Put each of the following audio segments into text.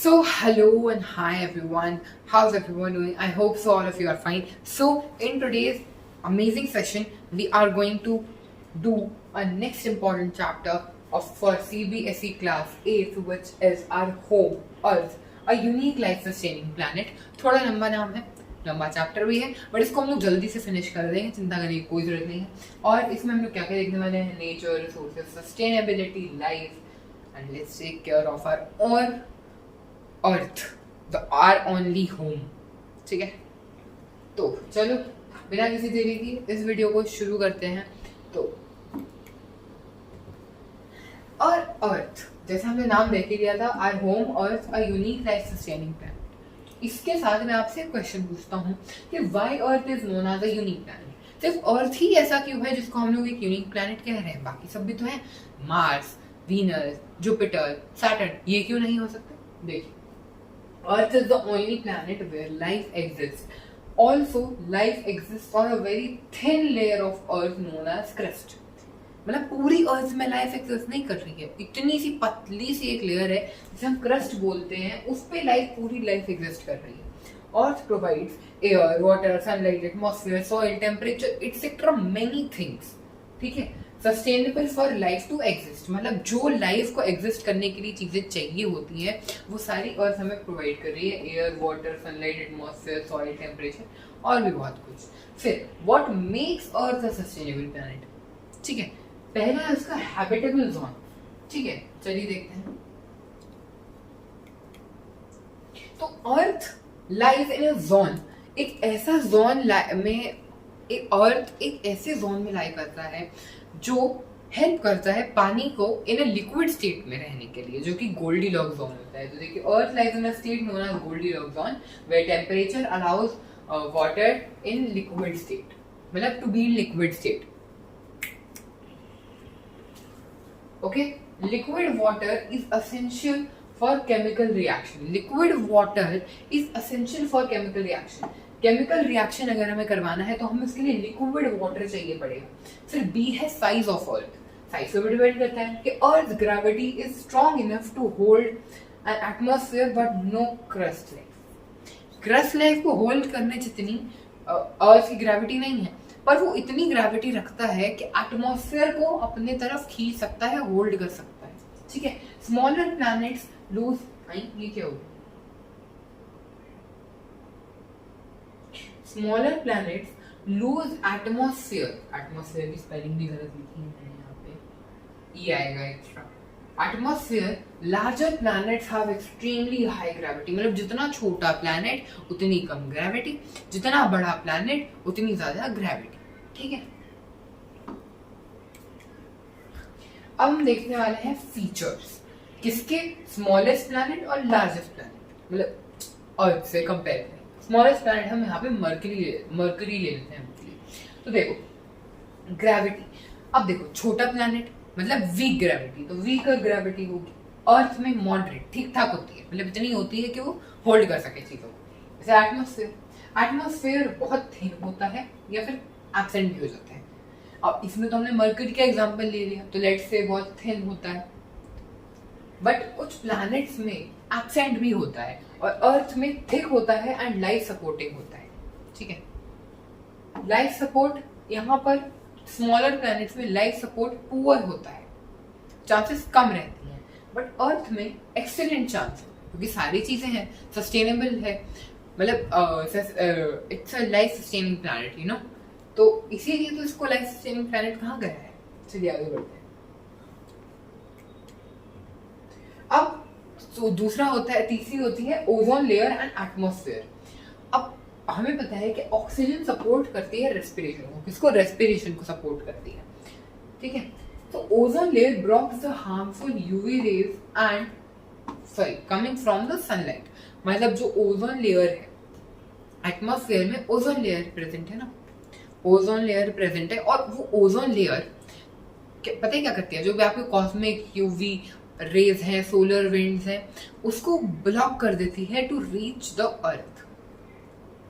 So, hello and hi everyone. How's everyone doing? I hope so all of you are fine. So, in today's amazing session, we are going to do a next important chapter of for CBSE class 8th, which is our home Earth, a unique life sustaining planet. थोड़ा लंबा नाम है, लंबा chapter भी है, but इसको हम लोग जल्दी से फिनिश कर देंगे, चिंता करने की कोई जरूरत नहीं है. और इसमें हम लोग क्या क्या देखने वाले हैं? Nature, resources, sustainability, life, and let's take care of our और earth, the our only home. ठीक है, तो चलो बिना किसी देरी की इस वीडियो को शुरू करते हैं. तो और अर्थ, जैसे हमने नाम देख ही लिया था, our home earth, a unique life sustaining plan. इसके साथ मैं आपसे एक क्वेश्चन पूछता हूँ कि why earth is known as a unique planet. सिर्फ अर्थ ही ऐसा क्यों है जिसको हम लोग एक यूनिक प्लैनेट कह रहे हैं? बाकी सब भी तो है, मार्स, वीनस, जुपिटर, सैटर्न, ये क्यों नहीं हो सकते? देखिए, Earth is the only planet where life exists. Also, life exists on a very thin layer of Earth known as crust. मतलब पूरी अर्थ में लाइफ एग्जिस्ट नहीं कर रही है, इतनी सी पतली सी एक लेयर है जिसे हम क्रस्ट बोलते हैं, उस पे लाइफ, पूरी लाइफ एग्जिस्ट कर रही है. Earth provides air, water, sunlight, atmosphere, soil, temperature, etcetera many things. ठीक है, sustainable for life to exist, मतलब जो लाइफ को एग्जिस्ट करने के लिए चीजें चाहिए होती हैं वो सारी अर्थ हमें प्रोवाइड कर रही है. Air, water, sunlight, atmosphere, soil, temperature और भी बहुत कुछ. फिर what makes earth a sustainable planet? ठीक है, पहला है उसका हैबिटेबल जोन. ठीक है, चलिए देखते हैं. तो अर्थ लाइज इन अ जोन, एक ऐसा जोन में, एक अर्थ एक ऐसे जोन में लाई करता है जो हेल्प करता है पानी को इन अ लिक्विड स्टेट में रहने के लिए, जो कि गोल्डीलॉक्स जोन होता है. तो देखिए, earth lies in a state known as Goldilocks zone where temperature allows water in liquid state, मतलब to be in liquid state. Okay, liquid water is essential for chemical reaction. Liquid water is essential for chemical reaction. Chemical reaction अगर हमें करवाना है तो हमें उसके लिए liquid water चाहिए पड़ेगा. फिर बी है साइज ऑफ अर्थ. साइज पे डिपेंड करता है कि earth gravity is strong enough to hold an atmosphere but no crust life. Crust life को होल्ड करने जितनी अर्थ की ग्रेविटी नहीं है, पर वो इतनी ग्रेविटी रखता है कि एटमॉस्फेयर को अपने तरफ खींच सकता है, होल्ड कर सकता है. ठीक है, स्मॉलर प्लैनेट्स लूज, ये क्या होगा? Smaller planets lose atmosphere. Atmosphere की स्पेलिंग भी गलत लिखी है मैंने यहाँ पे, ई आएगा extra. Atmosphere. Larger planets have extremely high gravity. मतलब जितना छोटा planet उतनी कम gravity, जितना बड़ा planet उतनी ज्यादा gravity. ठीक है, अब हम देखने वाले हैं फीचर्स किसके? स्मॉलेस्ट प्लैनेट और लार्जेस्ट प्लैनेट, मतलब अर्थ से कंपेयर करें. स्मॉलेस्ट प्लैनेट हम यहाँ पे मरकरी ले लेते हैं. तो देखो ग्रेविटी, अब देखो छोटा प्लैनेट मतलब वीक ग्रेविटी, तो वीक ग्रेविटी होगी. अर्थ में मॉडरेट, ठीक ठाक होती है, मतलब इतनी होती है कि वो होल्ड कर सके चीजों को. जैसे एटमॉस्फेयर बहुत थिन होता है या फिर एब्सेंट भी हो जाता है. अब इसमें तो हमने मरकरी का एग्जांपल ले लिया, तो लेट्स से बहुत थिन होता है, बट कुछ प्लैनेट्स में एब्सेंट भी होता है और अर्थ में थिक होता है एंड लाइफ सपोर्टिंग होता है. ठीक है, लाइफ सपोर्ट यहाँ पर स्मॉलर प्लैनेट्स में लाइफ सपोर्ट पुअर होता है, चांसेस कम रहती हैं. बट अर्थ में एक्सीलेंट चांस है क्योंकि सारी चीजें हैं, सस्टेनेबल है, मतलब it's a life sustaining planet, you know. तो इसीलिए तो इसको लाइफ सस्टेनिंग प्लैनेट कहा गया है. चलिए आगे बढ़ते हैं. अब तो दूसरा होता है, तीसरी होती है ओजोन लेयर एंड एटमॉस्फेयर. अब हमें पता है कि ऑक्सीजन सपोर्ट करती है रेस्पिरेशन को. किसको? रेस्पिरेशन को सपोर्ट करती है. ठीक है, तो ozone layer blocks the harmful UV rays and coming from the sunlight. मतलब जो ओजोन लेयर है, एटमॉस्फेयर में ओजोन लेयर प्रेजेंट है ना, ओजोन लेयर प्रेजेंट है. और वो ओजोन लेयर पता है क्या करती है? जो भी आपके कॉस्मिक यूवी रेज हैं, सोलर विंड्स हैं, उसको ब्लॉक कर देती है टू रीच द अर्थ,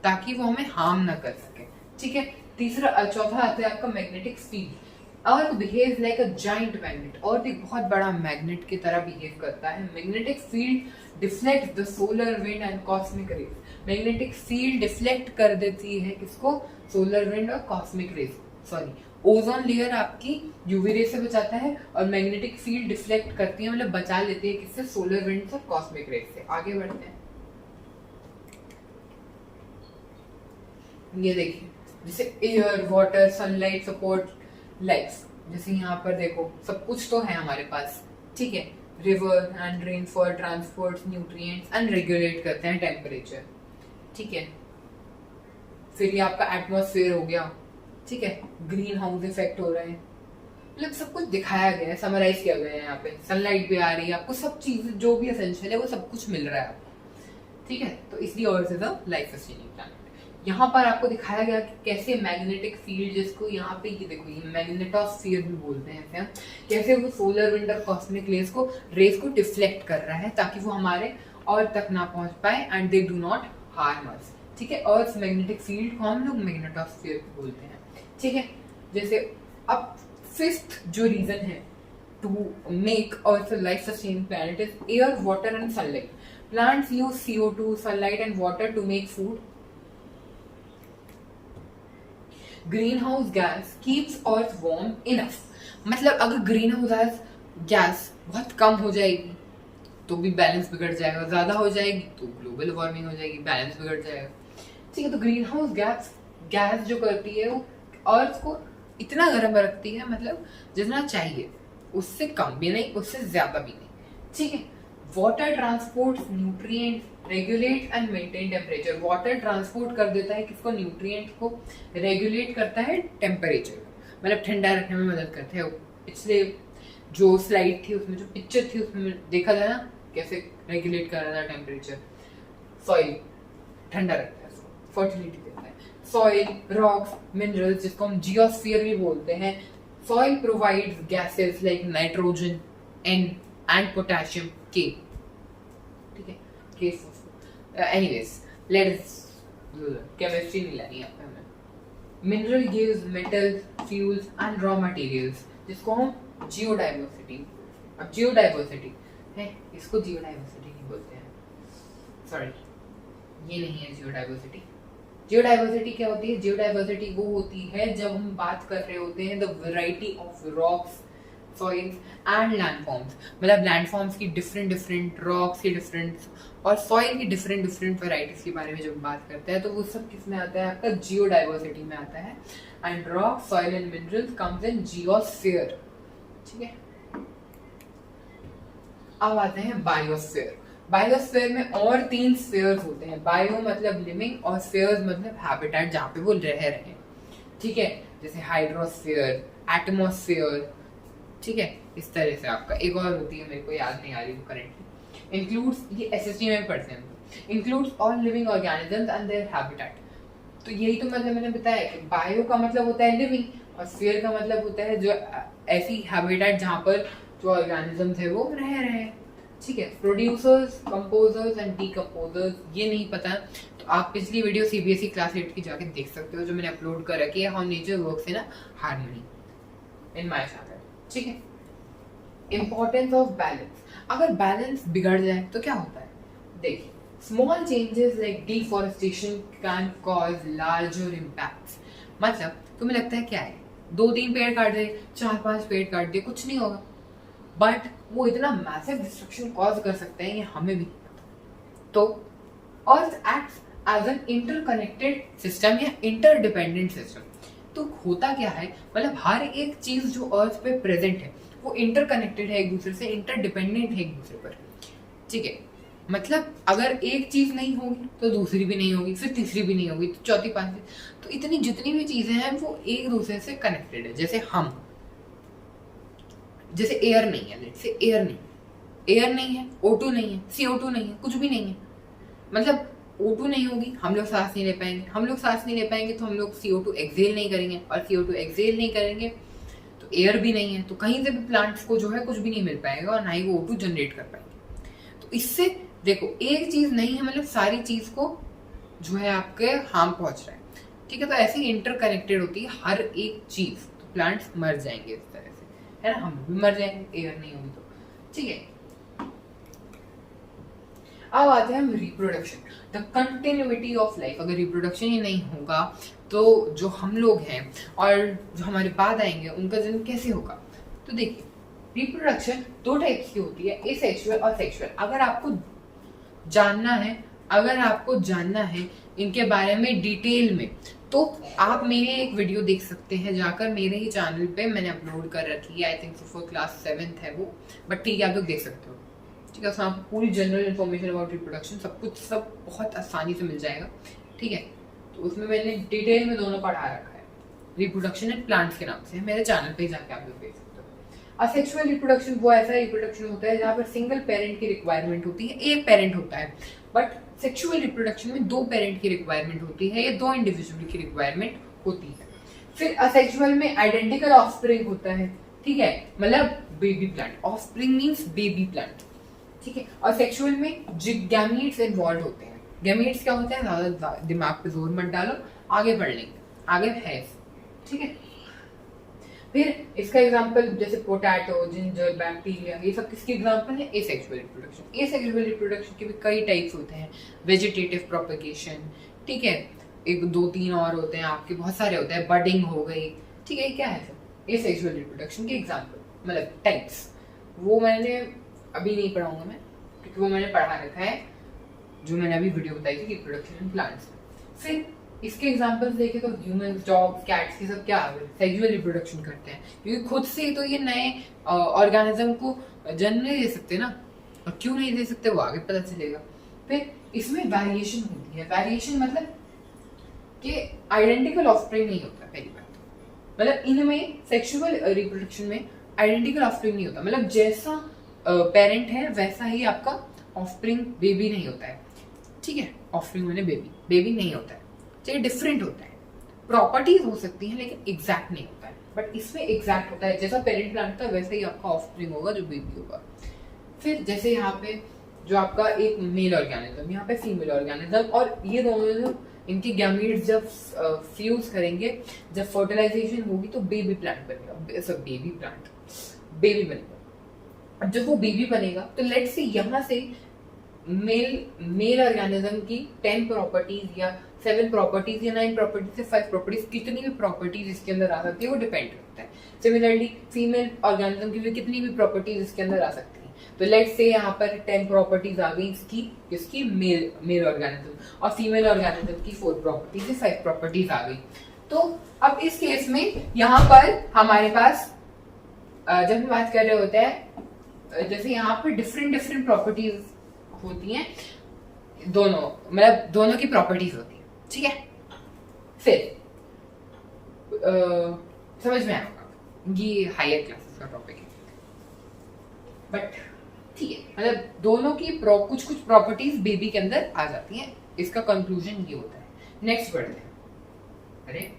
ताकि वो हमें हार्म ना कर सके. ठीक है, चौथा आता है आपका magnetic field. Earth behaves like a giant magnet, earth एक बहुत बड़ा मैग्नेट की तरह बिहेव करता है। Magnetic field deflect the solar wind and cosmic rays, magnetic field deflect कर देती है किसको, सोलर विंड और cosmic rays, sorry ozone layer आपकी यूवी रे से बचाता है और मैग्नेटिक फील्ड डिफ्लेक्ट करती है, मतलब बचा लेती है किससे, सोलर विंड और कॉस्मिक रेज से। आगे बढ़ते हैं, ये देखिए जैसे air, water, sunlight support life, जैसे यहाँ पर देखो सब कुछ तो है हमारे पास, ठीक है। River and rainfall transport nutrients and regulate करते हैं टेम्परेचर, ठीक है। फिर ये आपका एटमॉस्फेयर हो गया, ठीक है। ग्रीन हाउस इफेक्ट हो रहा है, मतलब सब कुछ दिखाया गया है, समराइज किया गया है यहाँ पे। सनलाइट भी आ रही है आपको, सब चीज जो भी एसेंशियल है वो सब कुछ मिल रहा है आपको, ठीक है। तो इसलिए earth is a life sustaining planet. यहाँ पर आपको दिखाया गया कि कैसे मैग्नेटिक फील्ड, जिसको यहाँ पे ये देखो ये मैग्नेटोस्फीयर भी बोलते हैं ऐसे, कैसे वो सोलर विंड और कॉस्मिक रेस को डिफ्लेक्ट कर रहा है ताकि वो हमारे अर्थ तक ना पहुंच पाए and they do not harm us, ठीक है। अर्थ मैग्नेटिक फील्ड को हम लोग मैग्नेटोस्फीयर बोलते हैं, ठीक है। जैसे अब फिफ्थ जो रीजन है to make earth a life sustaining planet is air, water and sunlight. Plants use CO2, sunlight and water to make food. Green house gas keeps earth warm enough, मतलब अगर ग्रीन हाउस गैस बहुत कम हो जाएगी तो भी balance बिगड़ जाएगा, ज्यादा हो जाएगी तो ग्लोबल वार्मिंग हो जाएगी, बैलेंस बिगड़ जाएगा, ठीक है। तो ग्रीन हाउस गैस जो करती है वो अर्थ को इतना गर्म रखती है, मतलब जितना चाहिए उससे कम भी नहीं, उससे ज्यादा भी नहीं, ठीक है। Water transport nutrient, regulate and maintain temperature. Water transport कर देता है किसको, न्यूट्रिएंट को, रेगुलेट करता है टेम्परेचर, मतलब ठंडा रखने में मदद करता है। पिछले जो स्लाइड थी उसमें, जो पिक्चर थी उसमें देखा था ना कैसे रेगुलेट कर रहा था टेम्परेचर। सॉइल ठंडा रखता है, फर्टिलिटी देता है। सॉइल, रॉक्स, मिनरल्स जिसको हम जियोस्फीयर भी बोलते हैं। Soil provides gases like nitrogen N and potassium K, ठीक है। K anyways let's chemistry नहीं लानी है हमें। Mineral gives metal, fuels and raw materials, जिसको हम जियोडाइवर्सिटी, अब जियोडाइवर्सिटी है, इसको जियोडाइवर्सिटी नहीं बोलते हैं, सॉरी ये नहीं है जियोडाइवर्सिटी। जियोडाइवर्सिटी क्या होती है, जियोडाइवर्सिटी वो होती है जब हम बात कर रहे होते हैं the variety of rocks, soils and landforms, मतलब लैंडफॉर्म्स की डिफरेंट रॉक्स की डिफरेंट और सॉइल की डिफरेंट वैराइटीज के बारे में जब बात करते हैं तो वो सब किस में आता है, आपका जियोडाइवर्सिटी में आता है। And rock, soil and minerals comes in geosphere, ठीक है। अब आते हैं बायोस्फीयर। बायोस्फीयर में और 3 स्फीयर्स होते हैं। बायो मतलब लिविंग और स्फीयर्स मतलब हैबिटेट, जहाँ पे वो रह रहे हैं, ठीक है। जैसे हाइड्रोस्फीयर, एटमॉस्फेयर, ठीक है। इस तरह से आपका एक और होती है, मेरे को याद नहीं आ रही वो करेंटली। इंक्लूड्स, ये SST में पढ़ते हैं, includes all living organisms and their habitat. तो यही तो मतलब मैंने बताया कि बायो का मतलब होता है लिविंग और स्फीयर का मतलब होता है जो ऐसी हैबिटेट जहाँ पर जो ऑर्गेनिजम्स है वो रह रहे हैं, ठीक है। प्रोड्यूसर्स, कंपोजर्स एंड डीकंपोजर्स, ये नहीं पता तो आप पिछली वीडियो CBSE क्लास 8 की जाके देख सकते हो जो मैंने अपलोड कर रखी है, how nature works in harmony in my channel, ठीक है। इंपॉर्टेंस ऑफ बैलेंस, अगर बैलेंस बिगड़ जाए तो क्या होता है, देखिए small changes like deforestation can cause larger impacts. मतलब तुम्हें लगता है क्या है, 2-3 पेड़ काट दे, 4-5 पेड़ काट दे, कुछ नहीं होगा, बट वो इतना मैसिव डिस्ट्रक्शन कॉज कर सकते हैं ये हमें भी नहीं पता। तो earth acts as an interconnected system या इंटरडिपेंडेंट सिस्टम। तो होता क्या है, मतलब हर एक चीज जो अर्थ पे प्रेजेंट है वो इंटरकनेक्टेड है एक दूसरे से, इंटरडिपेंडेंट है एक दूसरे पर, ठीक है। मतलब अगर एक चीज नहीं होगी तो दूसरी भी नहीं होगी, फिर तीसरी भी नहीं होगी तो चौथी, पांचवी, तो इतनी जितनी भी चीजें हैं वो एक दूसरे से कनेक्टेड है। जैसे हम, जैसे एयर नहीं है, लेट्स से एयर नहीं है, O2 नहीं है, CO2 नहीं है, कुछ भी नहीं है, मतलब O2 नहीं होगी हम लोग सांस नहीं ले पाएंगे, हम लोग सांस नहीं ले पाएंगे तो हम लोग CO2 एक्सेल नहीं करेंगे, और CO2 एक्सेल नहीं करेंगे तो एयर भी नहीं है, तो कहीं से भी प्लांट्स को जो है कुछ भी नहीं मिल पाएगा और ना ही वो O2 जनरेट कर पाएंगे। तो इससे देखो एक चीज नहीं है, मतलब सारी चीज को जो है आपके हार्म पहुंच रहा है, ठीक है। तो ऐसे ही इंटरकनेक्टेड होती है हर एक चीज, तो प्लांट्स मर जाएंगे इस तरह से, है ना, हम भी मर जाएंगे एयर नहीं होगी तो, ठीक है। अब आते हैं हम reproduction, the continuity of life. अगर रिप्रोडक्शन ही नहीं होगा तो जो हम लोग हैं और जो हमारे बाद आएंगे उनका जन्म कैसे होगा। तो देखिए रिप्रोडक्शन दो टाइप्स की होती है, एसेक्सुअल और सेक्सुअल। अगर आपको जानना है इनके बारे में डिटेल में, तो आप मेरे एक वीडियो देख सकते हैं जाकर, मेरे ही चैनल पे मैंने अपलोड कर रखी है, I think for class 7th है वो, बट ठीक है आप लोग देख सकते हो, ठीक है। उसमें आपको पूरी जनरल इन्फॉर्मेशन अबाउट रिप्रोडक्शन सब बहुत आसानी से मिल जाएगा, ठीक है। तो उसमें मैंने डिटेल में दोनों पढ़ा रखा है, रिप्रोडक्शन एंड प्लांट्स के नाम से, मेरे चैनल पे जाके आप लोग देख सकते हो। असेक्सुअल रिप्रोडक्शन वो ऐसा रिप्रोडक्शन होता है जहाँ पर सिंगल पेरेंट की रिक्वायरमेंट होती है, एक पेरेंट होता है, बट सेक्सुअल रिप्रोडक्शन में दो पेरेंट की रिक्वायरमेंट होती है या दो इंडिविजुअल की रिक्वायरमेंट होती है। फिर असेक्सुअल में आइडेंटिकल ऑफस्प्रिंग होता है, ठीक है, मतलब baby plant, offspring means baby plant, ठीक है। और सेक्सुअल में गैमीट्स इन्वॉल्व होते हैं। गैमीट्स क्या होता है, ज्यादा दिमाग पे जोर मत डालो, आगे बढ़ लेंगे, आगे है, ठीक है। फिर इसका एग्जांपल जैसे पोटैटो, जिंजर, बैक्टीरिया, ये सब किसके एग्जांपल है, एसेक्सुअल रिप्रोडक्शन। एसेक्सुअल रिप्रोडक्शन के भी कई टाइप्स होते हैं, वेजिटेटिव प्रोपेगेशन, ठीक है, एक दो तीन और होते हैं आपके, बहुत सारे होते हैं, बडिंग हो गई, ठीक है। क्या है सब एसेक्सुअल रिप्रोडक्शन के एग्जांपल, मतलब टाइप्स। वो मैंने अभी नहीं पढ़ाऊंगा मैं, क्योंकि वो मैंने पढ़ा रखा है, जो मैंने अभी वीडियो बताई थी रिप्रोडक्शन इन प्लांट्स। फिर इसके एग्जांपल्स देखें तो ह्यूमंस, डॉग्स, कैट्स, ये सब क्या सेक्सुअल रिप्रोडक्शन करते हैं, क्योंकि खुद से तो ये नए ऑर्गेनिज्म को जन्म नहीं दे सकते ना, और क्यों नहीं दे सकते वो आगे पता चलेगा। फिर इसमें वेरिएशन होती है, वेरिएशन मतलब कि आइडेंटिकल ऑफस्प्रिंग नहीं होता, पहली बात, मतलब इनमें सेक्सुअल रिप्रोडक्शन में आइडेंटिकल ऑफस्प्रिंग नहीं होता, मतलब जैसा पेरेंट है वैसा ही आपका ऑफस्प्रिंग बेबी नहीं होता है, ठीक है। ऑफस्प्रिंग मैंने बेबी नहीं होता है, चाहिए डिफरेंट होता है, प्रॉपर्टीज हो सकती हैं लेकिन एग्जैक्ट नहीं होता है, बट इसमें एग्जैक्ट होता है, जैसा पेरेंट प्लांट होता है वैसा ही आपका ऑफस्प्रिंग होगा जो बेबी होगा। फिर जैसे यहाँ पे जो आपका एक मेल ऑर्गेनिज्म, यहाँ पे फीमेल ऑर्गेनिज्म, और ये दोनों जो इनके गैमीट्स जब फ्यूज करेंगे, जब फर्टिलाइजेशन होगी तो बेबी प्लांट बनेगा, बेबी बनेगा। अब जब वो बेबी बनेगा तो लेट्स से यहाँ से मेल ऑर्गेनिज्म की 10 प्रॉपर्टीज या 7 प्रॉपर्टीज या 9 प्रॉपर्टीज से 5 प्रॉपर्टीज, कितनी भी प्रॉपर्टीज इसके अंदर आ सकती है वो डिपेंड करता है। सिमिलरली फीमेल ऑर्गेनिज्म की भी कितनी भी प्रॉपर्टीज इसके अंदर आ सकती है, तो लेट्स से यहाँ पर 10 प्रॉपर्टीज आ गई इसकी मेल ऑर्गेनिज्म, और फीमेल ऑर्गेनिज्म की 4 प्रॉपर्टीज या 5 प्रॉपर्टीज आ गई। तो अब इस केस में यहाँ पर हमारे पास जब हम बात कर रहे होते हैं, जैसे यहाँ पर डिफरेंट प्रॉपर्टीज होती हैं, दोनों की प्रॉपर्टीज होती है, ठीक है। फिर समझ में आएगा, ये हायर क्लासेस का टॉपिक है, बट ठीक है, मतलब दोनों की कुछ प्रॉपर्टीज बेबी के अंदर आ जाती हैं, इसका कंक्लूजन ये होता है। नेक्स्ट बढ़ते हैं, अरे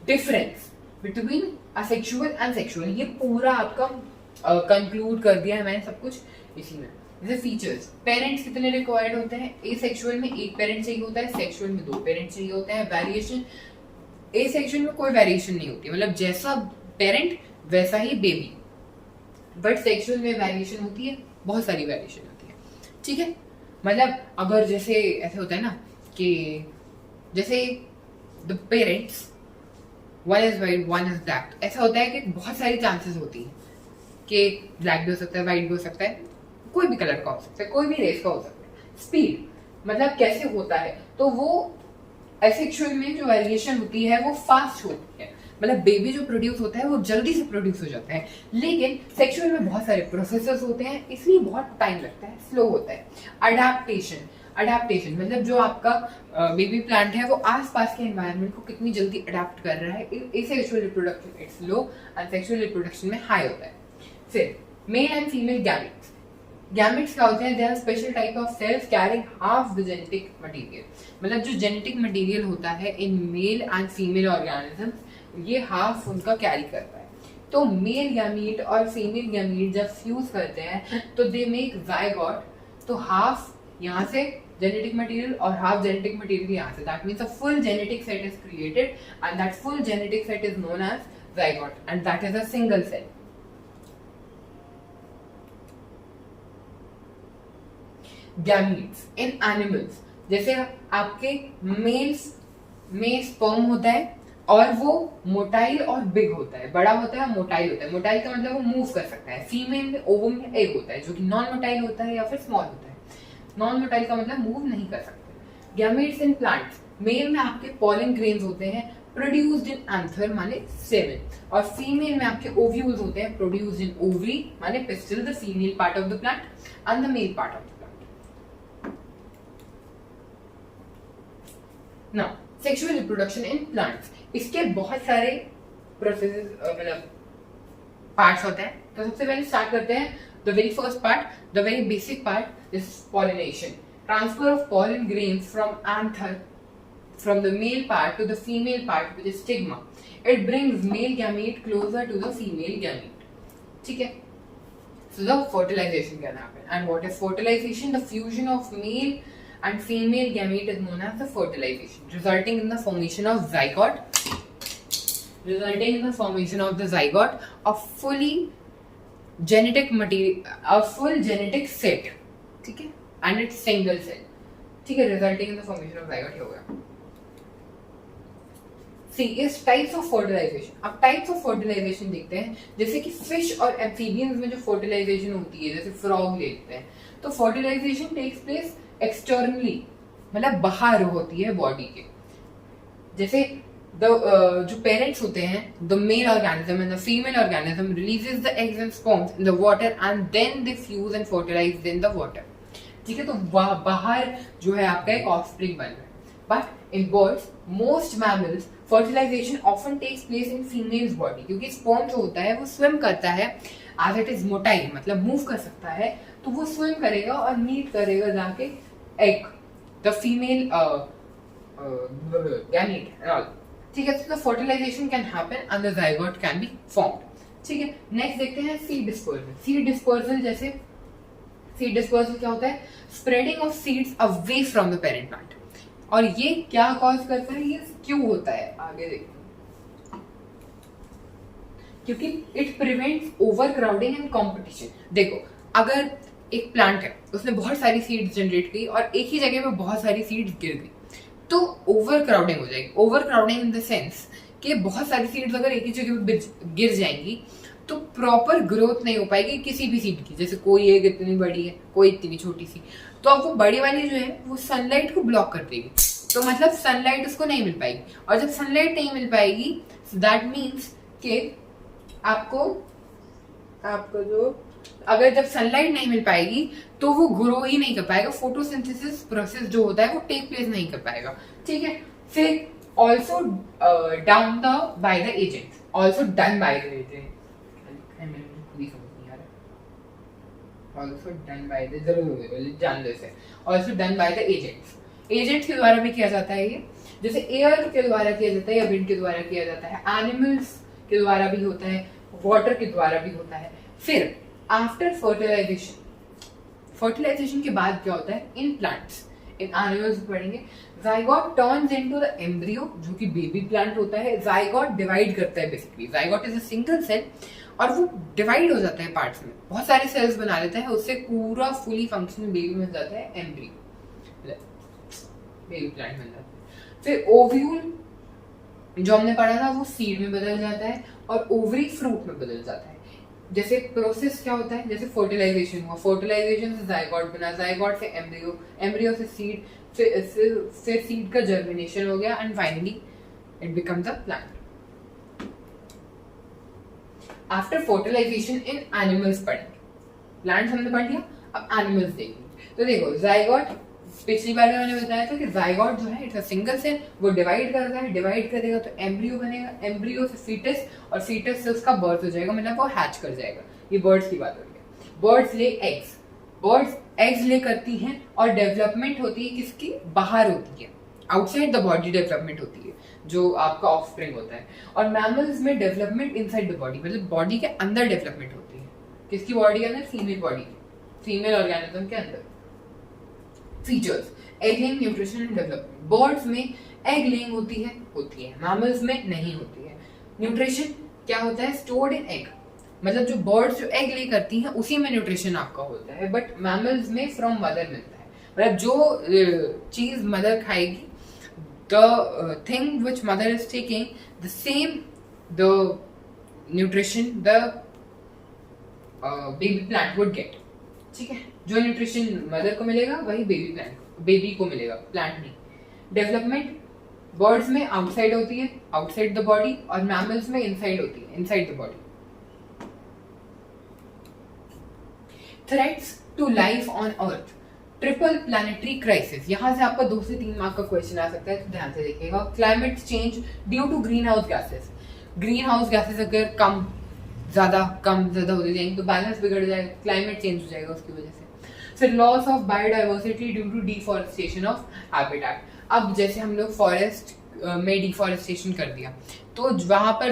difference between asexual and sexual, ये पूरा आपका कंक्लूड कर दिया है मैंने सब कुछ इसी में। जैसे फीचर्स, पेरेंट्स कितने रिक्वायर्ड होते हैं, एसेक्सुअल में एक पेरेंट चाहिए होता है, सेक्सुअल में 2 पेरेंट चाहिए होते हैं। वेरिएशन, एसेक्सुअल में कोई वेरिएशन नहीं होती, मतलब जैसा पेरेंट वैसा ही बेबी, बट सेक्सुअल में वेरिएशन होती है, बहुत सारी वेरिएशन होती है, ठीक है। मतलब अगर जैसे ऐसे होता है ना कि जैसे the parents, one is white one is black, ऐसा होता है कि बहुत सारी चांसेस होती है कि ब्लैक भी हो सकता है, वाइट भी हो सकता है, कोई भी कलर का हो सकता है, कोई भी रेस का हो सकता है। स्पीड मतलब कैसे होता है, तो वो एसेक्सुअल में जो वेरिएशन होती है वो फास्ट होती है, मतलब बेबी जो प्रोड्यूस होता है वो जल्दी से प्रोड्यूस हो जाता है, लेकिन सेक्सुअल में बहुत सारे प्रोसेसेस होते हैं, इसलिए बहुत टाइम लगता है, स्लो होता है। अडेप्टेशन मतलब जो आपका बेबी प्लांट है वो आसपास के एनवायरनमेंट को कितनी जल्दी अडेप्ट कर रहा है, asexual reproduction it's low and sexual reproduction में हाई होता है। फिर मेल एंड फीमेल गैमेट्स क्या होते हैं, they are special type of cells carrying half the genetic material, मतलब जो जेनेटिक मटेरियल होता है in male and female organisms, ये हाफ उनका कैरी करता है। तो मेल गैमीट और फीमेल गैमीट जब फ्यूज करते हैं तो दे मेक जायगोट, तो हाफ यहाँ से genetic material और half genetic material यहाँ से. That means a full genetic set is created and that full genetic set is known as zygote and that is a single cell. Gametes in animals, जैसे आपके mails में sperm होता है और वो motile और बिग होता है, बड़ा होता है, मोटाइल होता है. मोटाइल का मतलब वो मूव कर सकता है. फीमेल में ओवम में एग होता है जो कि नॉन मोटाइल होता है या फिर स्मॉल होता है. नॉन मोटाइल का मतलब मूव नहीं कर सकते. गैमेट्स इन प्लांट्स, मेल में आपके पॉलन ग्रेन्स होते हैं प्रोड्यूस्ड इन एंथर माने सेवन, और फीमेल में आपके ओव्यूल्स होते हैं प्रोड्यूस्ड इन ओवरी माने pistol, the female part of the plant and the male part of the plant. Now sexual reproduction in plants, इसके बहुत सारे प्रोसेसेस मतलब पार्ट्स होते हैं. तो सबसे पहले स्टार्ट करते हैं the very first part, the very basic part is pollination. Transfer of pollen grains from anther from the male part to the female part which is stigma. It brings male gamete closer to the female gamete. ठीक है? So the fertilization can happen. And what is fertilization? The fusion of male and female gamete is known as the fertilization, resulting in the formation of zygote. Resulting in the formation of the zygote, a fully genetic material, a full genetic set. ठीक है? And it's single cell. ठीक है? Resulting in the formation of zygote हो गया. See is types of fertilization. अब types of fertilization देखते हैं. जैसे कि फिश और एम्फीबियंस में जो fertilization होती है, जैसे फ्रॉग लेते हैं, तो fertilization takes place externally, मतलब बाहर होती है बॉडी के. जैसे जो पेरेंट्स होते हैं, the male organism and the female organism releases the eggs and sperms in the water and then they fuse and fertilize in the water. ठीक है, तो बाहर जो है आपका एक ऑफस्प्रिंग बन रहा है. But in birds, most mammals, fertilization often takes place in female's body, क्योंकि sperm जो होता है वो swim करता है as it is motile, मतलब move कर सकता है, तो वो swim करेगा और meet करेगा जाके egg, the female gamete and all. ठीक है, तो the fertilization can happen and the zygote can be formed. ठीक है, next देखते हैं seed dispersal. Seed dispersal जैसे seed dispersal क्या होता है? Spreading of seeds away from the parent plant. और ये क्या कॉज करता है, ये क्यों होता है, आगे देखते हैं. क्योंकि it prevents over crowding and competition. देखो, अगर एक प्लांट है, उसने बहुत सारी सीड्स जनरेट की और एक ही जगह पे बहुत सारी सीड्स गिर गई, तो ओवर क्राउडिंग हो जाएगी. Over crowding in the sense कि बहुत सारी सीड्स अगर एक ही जगह पे गिर जाएंगी तो प्रॉपर ग्रोथ नहीं हो पाएगी किसी भी सीड की. जैसे कोई एक इतनी बड़ी है, कोई इतनी छोटी सी, तो अब वो बड़ी वाली जो है वो सनलाइट को ब्लॉक कर देगी, तो मतलब सनलाइट उसको नहीं मिल पाएगी. और जब सनलाइट नहीं मिल पाएगी, दैट मीन्स कि आपको जो अगर जब सनलाइट नहीं मिल पाएगी तो वो ग्रो ही नहीं कर पाएगा. फोटोसिंथेसिस प्रोसेस जो होता है वो टेक प्लेस नहीं कर पाएगा. ठीक है, फिर also down the by the agent, also done by the agent, also done by the जरूर जान लो इसे. also done by the agents. agents के द्वारा भी किया जाता है ये, जैसे एयर के द्वारा किया जाता है या विंड के द्वारा किया जाता है, एनिमल्स के द्वारा भी होता है, वाटर के द्वारा भी होता है. फिर आफ्टर फर्टिलाइजेशन के बाद क्या होता है इन प्लांट्स, इन एनिमल्स पढ़ेंगे. Zygote turns into the embryo, जो कि बेबी प्लांट होता है. जाइगोट डिवाइड करता है basically. Zygote is a single cell और वो डिवाइड हो जाता है पार्ट्स में, बहुत सारे सेल्स बना लेता है, उससे पूरा फुली फंक्शनल बेबी बन जाता है, एम्ब्रियो, बेबी प्लांट बन जाता है. फिर ओव्यूल जो हमने पढ़ा था वो सीड में बदल जाता है और ओवरी फ्रूट में बदल जाता है. जैसे प्रोसेस क्या होता है, जैसे फर्टिलाइजेशन हुआ, फर्टिलाइजेशन से जाइगोट बना, जाइगोट से एम्ब्रियो, एम्ब्रियो से सीड, फिर सीड का जर्मिनेशन हो गया and finally it becomes a plant. After fertilization in animals पढ़ेंगे. प्लांट्स हमने पढ़ लिया, अब एनिमल्स देखेंगे. तो देखो, जाइगोट पिछली बार मैंने बताया था कि जाइगोट जो है इट्स अ सिंगल सेल, वो डिवाइड करता है, डिवाइड करेगा तो एम्ब्रियो बनेगा, एम्ब्रियो से फीटस और फीटस से उसका बर्थ हो जाएगा, मतलब वो हैच कर जाएगा. ये बर्ड्स की बात हो रही है. Birds lay eggs, birds eggs ले करती हैं और डेवलपमेंट होती है किसकी, बाहर होती है, आउटसाइड द बॉडी डेवलपमेंट होती है, जो आपका ऑफस्प्रिंग होता है. और मैमल्स में डेवलपमेंट इनसाइड द बॉडी, मतलब बॉडी के अंदर डेवलपमेंट होती है. किसकी बॉडी के अंदर, फीमेल बॉडी की, फीमेल ऑर्गेनिज्म के अंदर. Features, egg laying, nutrition and development. Birds में एग लेइंग होती है मैमल्स में नहीं होती है। न्यूट्रिशन क्या होता है, स्टोर्ड इन एग, मतलब जो बर्ड्स जो एग ले करती हैं उसी में न्यूट्रिशन आपका होता है, बट मैमल्स में फ्रॉम मदर मिलता है, मतलब जो चीज मदर खाएगी, the thing which mother is taking, the same the nutrition the baby plant would get. ठीक है, जो न्यूट्रिशन मदर को मिलेगा वही बेबी को मिलेगा, प्लांट नहीं। डेवलपमेंट बर्ड्स में आउटसाइड होती है, आउटसाइड द बॉडी, और मैमल्स में इनसाइड होती है, inside the body. Threats to life on earth, triple planetary crisis, यहां से आपका 2 से 3 मार्क का क्वेश्चन आ सकता है, तो ध्यान से देखिएगा। Climate change due to green house gases, green house gases अगर कम ज्यादा होते जाएंगे तो बैलेंस बिगड़ जाएगा, क्लाइमेट चेंज हो जाएगा उसकी वजह से। फिर loss of biodiversity due to deforestation of habitat, अब जैसे हम लोग फॉरेस्ट में डिफॉरेस्टेशन कर दिया तो वहां पर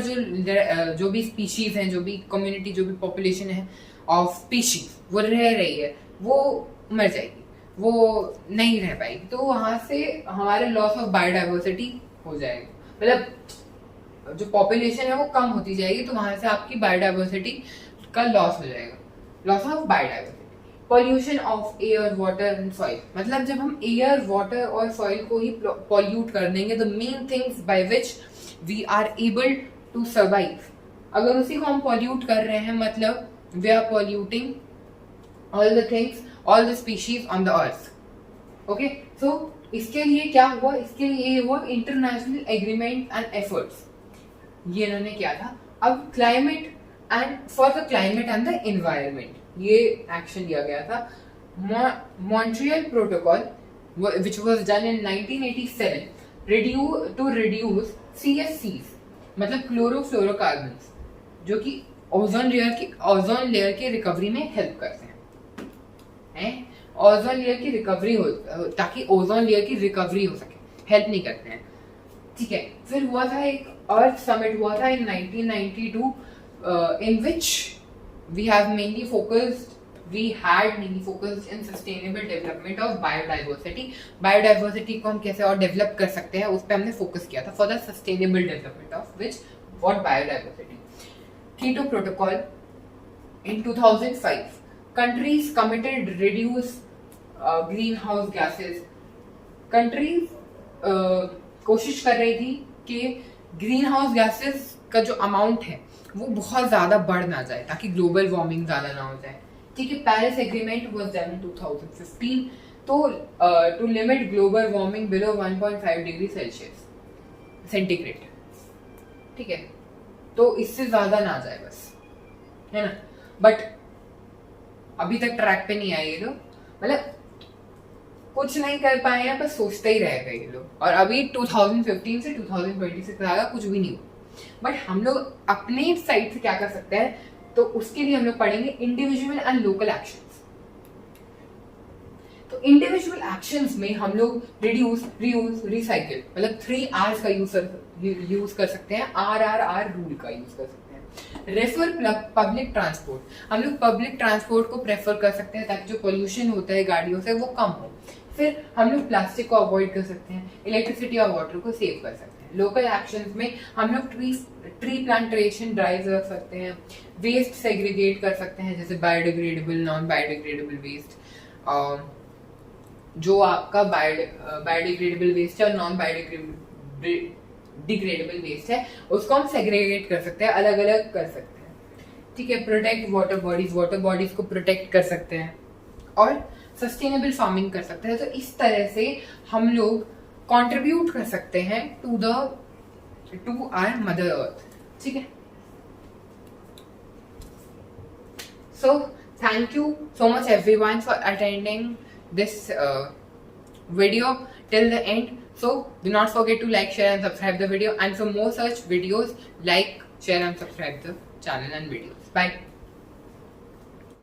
जो भी स्पीशीज हैं, जो भी कम्युनिटी, जो भी पॉपुलेशन है ऑफ स्पीशीज वो रह रही है, वो मर जाएगी, वो नहीं रह पाएगी, तो वहां से हमारे लॉस ऑफ बायोडाइवर्सिटी हो जाएगा, मतलब जो पॉपुलेशन है वो कम होती जाएगी, तो वहां से आपकी बायोडाइवर्सिटी का लॉस हो जाएगा, loss of biodiversity. Pollution of air, water and soil, मतलब जब हम एयर, वाटर और सॉइल को ही पॉल्यूट कर देंगे, the main things by which we are able to survive, अगर उसी को हम पॉल्यूट कर रहे हैं, मतलब we are polluting all the things, all the species on the earth. Okay, so इसके लिए क्या हुआ, इसके लिए ये हुआ इंटरनेशनल एग्रीमेंट एंड एफर्ट्स, ये इन्होंने किया था। अब climate and for the climate and the environment, ये एक्शन लिया गया था। Montreal protocol which was done in 1987 to reduce CFCs, मतलब क्लोरोफ्लोरोकार्बन्स, जो कि ओजोन लेयर की रिकवरी में हेल्प करते हैं, ओजोन लेयर की रिकवरी हो, ताकि ओजोन लेयर की रिकवरी हो सके, हेल्प नहीं करते हैं। ठीक है, फिर हुआ था एक अर्थ समिट हुआ था इन 1992 in which we had mainly focused in sustainable development of biodiversity. Biodiversity को हम कैसे और डेवलप कर सकते हैं उस पर हमने फोकस किया था, for the sustainable development of which what biodiversity. Kyoto Protocol in 2005, countries committed reduce greenhouse gases. Countries कोशिश कर रही थी कि ग्रीन हाउस गैसेस का जो अमाउंट है वो बहुत ज्यादा बढ़ ना जाए, ताकि ग्लोबल वार्मिंग ज्यादा ना हो जाए। ठीक है, Paris agreement was done in 2015, तो to limit global warming below 1.5 degree centigrade. ठीक है, तो इससे ज्यादा ना जाए बस, है ना। बट अभी तक ट्रैक पे नहीं आए ये लोग, मतलब कुछ नहीं कर पाए हैं, बस सोचते ही रह गए ये लोग। और अभी 2015 से 2026 तक कुछ भी नहीं हुआ। बट हम लोग अपने साइड से क्या कर सकते हैं, तो उसके लिए हम लोग पढ़ेंगे इंडिविजुअल एंड लोकल एक्शंस। तो इंडिविजुअल एक्शंस में हम लोग रिड्यूस, रीयूज, रिसाइकिल, मतलब 3 R's का यूज कर सकते हैं, RRR रूल का यूज कर सकते हैं। रेफर पब्लिक ट्रांसपोर्ट, हम लोग पब्लिक ट्रांसपोर्ट को प्रेफर कर सकते हैं ताकि जो पोल्यूशन होता है गाड़ियों से वो कम हो। फिर हम लोग प्लास्टिक को अवॉइड कर सकते हैं, इलेक्ट्रिसिटी और वाटर को सेव कर सकते हैं। लोकल एक्शंस में हम लोग ट्री प्लांटेशन ड्राइव रख सकते हैं, वेस्ट सेग्रीगेट कर सकते हैं, जैसे बायोडिग्रेडेबल, नॉन बायोडिग्रेडेबल वेस्ट, जो आपका बायोडिग्रेडेबल वेस्ट है और नॉन बायोडिग्रेडेबल वेस्ट है उसको हम सेग्रीगेट कर सकते हैं, अलग अलग कर सकते हैं। ठीक है, प्रोटेक्ट वाटर बॉडीज को प्रोटेक्ट कर सकते हैं और सस्टेनेबल फार्मिंग कर सकते हैं। तो इस तरह से हम लोग कंट्रीब्यूट कर सकते हैं टू आवर मदर अर्थ। ठीक है, so thank you so much everyone for attending this video till the end. So do not forget to like, share and subscribe the video, and for more such videos, like, share and subscribe the channel and videos. Bye.